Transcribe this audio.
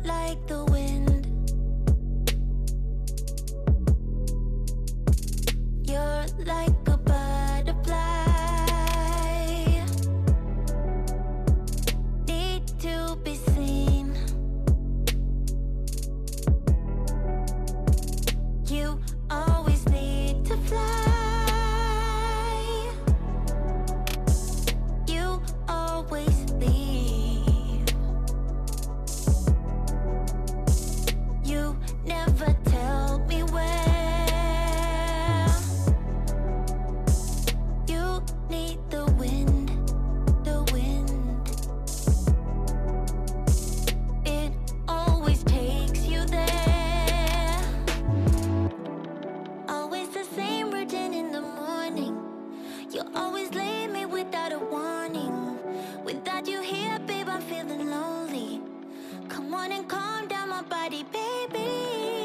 Like the wind, you're like a butterfly, need to be seen. You always need to fly, you always leave. You never tell me where. You need the wind, the wind. It always takes you there. Always the same routine in the morning. You always leave me without a warning. Without you here, babe, I'm feeling lonely. Come on and calm down my body, baby.